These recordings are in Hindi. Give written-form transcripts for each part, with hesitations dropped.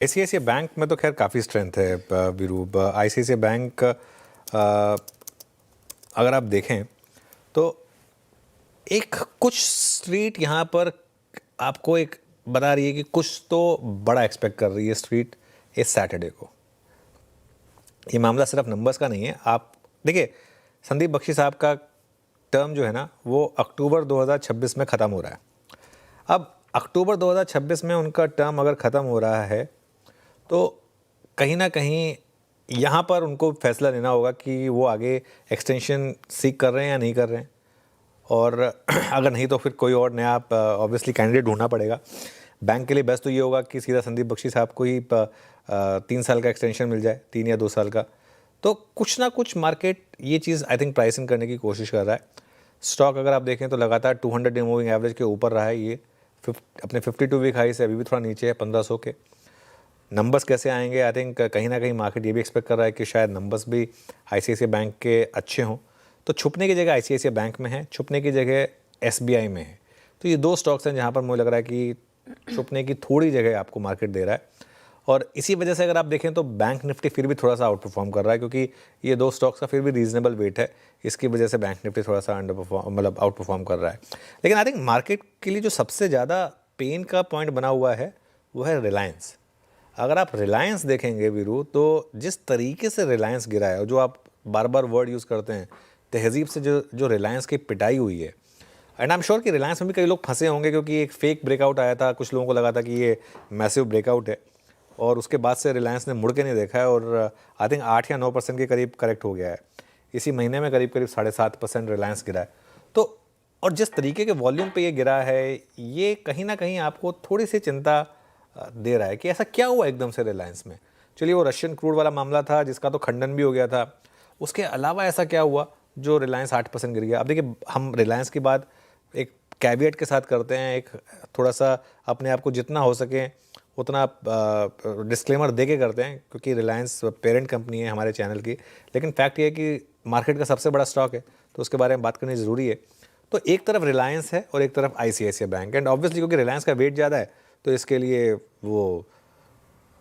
आईसीआईसीआई बैंक में तो खैर काफ़ी स्ट्रेंथ है वीरू। आईसीआईसीआई बैंक अगर आप देखें तो एक कुछ स्ट्रीट यहाँ पर आपको एक बता रही है कि कुछ तो बड़ा एक्सपेक्ट कर रही है स्ट्रीट इस सैटरडे को। ये मामला सिर्फ नंबर्स का नहीं है। आप देखिए, संदीप बख्शी साहब का टर्म जो है ना वो अक्टूबर 2026 में ख़त्म हो रहा है। अब अक्टूबर 2026 में उनका टर्म अगर ख़त्म हो रहा है तो कहीं ना कहीं यहाँ पर उनको फैसला लेना होगा कि वो आगे एक्सटेंशन सीख कर रहे हैं या नहीं कर रहे हैं, और अगर नहीं तो फिर कोई और नया ऑब्वियसली कैंडिडेट ढूंढना पड़ेगा। बैंक के लिए बेस्ट तो ये होगा कि सीधा संदीप बख्शी साहब को ही 3 साल का एक्सटेंशन मिल जाए, 3 या 2 साल का। तो कुछ ना कुछ मार्केट ये चीज़ आई थिंक प्राइसिंग करने की कोशिश कर रहा है। स्टॉक अगर आप देखें तो लगातार 200 डे मूविंग एवरेज के ऊपर रहा है ये, अपने 52 वीक हाई से अभी भी थोड़ा नीचे है 1500 के। नंबर्स कैसे आएंगे, आई थिंक कहीं ना कहीं मार्केट ये भी एक्सपेक्ट कर रहा है कि शायद नंबर्स भी आईसीआईसीआई बैंक के अच्छे हों। तो छुपने की जगह आईसीआईसीआई बैंक में है, छुपने की जगह एसबीआई में है। तो ये दो स्टॉक्स हैं जहाँ पर मुझे लग रहा है कि छुपने की थोड़ी जगह आपको मार्केट दे रहा है। और इसी वजह से अगर आप देखें तो बैंक निफ्टी फिर भी थोड़ा सा आउट परफॉर्म कर रहा है, क्योंकि ये दो स्टॉक्स का फिर भी रीजनेबल वेट है। इसकी वजह से बैंक निफ्टी थोड़ा सा अंडर परफॉर्म मतलब आउट परफॉर्म कर रहा है। लेकिन आई थिंक मार्केट के लिए जो सबसे ज़्यादा पेन का पॉइंट बना हुआ है वो है रिलायंस। अगर आप रिलायंस देखेंगे वीरू, तो जिस तरीके से रिलायंस गिरा है, और जो आप बार बार वर्ड यूज़ करते हैं तहजीब से, जो रिलायंस की पिटाई हुई है। एंड आई एम श्योर कि रिलायंस में भी कई लोग फंसे होंगे, क्योंकि एक फेक ब्रेकआउट आया था, कुछ लोगों को लगा था कि ये मैसिव ब्रेकआउट है, और उसके बाद से रिलायंस ने मुड़ के नहीं देखा है, और आई थिंक 8 या 9% के करीब करेक्ट हो गया है। इसी महीने में करीब 7.5% रिलायंस गिरा है। तो और जिस तरीके के वॉल्यूम पे ये गिरा है, ये कहीं ना कहीं आपको थोड़ी सी चिंता दे रहा है कि ऐसा क्या हुआ एकदम से रिलायंस में। चलिए, वो रशियन क्रूड वाला मामला था जिसका तो खंडन भी हो गया था, उसके अलावा ऐसा क्या हुआ जो रिलायंस 8% गिर गया। अब देखिए, हम रिलायंस की बात एक कैविएट के साथ करते हैं, एक थोड़ा सा अपने आप को जितना हो सके उतना डिस्क्लेमर दे के करते हैं, क्योंकि रिलायंस पेरेंट कंपनी है हमारे चैनल की। लेकिन फैक्ट ये है कि मार्केट का सबसे बड़ा स्टॉक है, तो उसके बारे में बात करनी ज़रूरी है। तो एक तरफ रिलायंस है और एक तरफ आईसीआईसीआई बैंक, एंड ऑब्वियसली क्योंकि रिलायंस का वेट ज़्यादा है तो इसके लिए वो,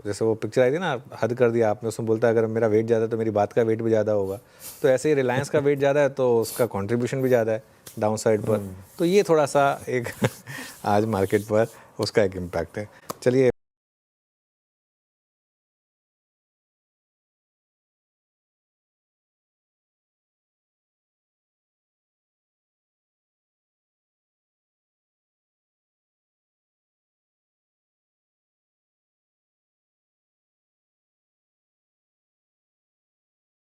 जैसे वो पिक्चर आई थी ना, हद कर दिया आपने, उसमें बोलता है अगर मेरा वेट ज़्यादा है तो मेरी बात का वेट भी ज़्यादा होगा। तो ऐसे ही रिलायंस का वेट ज़्यादा है तो उसका कंट्रीब्यूशन भी ज़्यादा है डाउन साइड पर। तो ये थोड़ा सा एक आज मार्केट पर उसका एक इम्पैक्ट है। चलिए।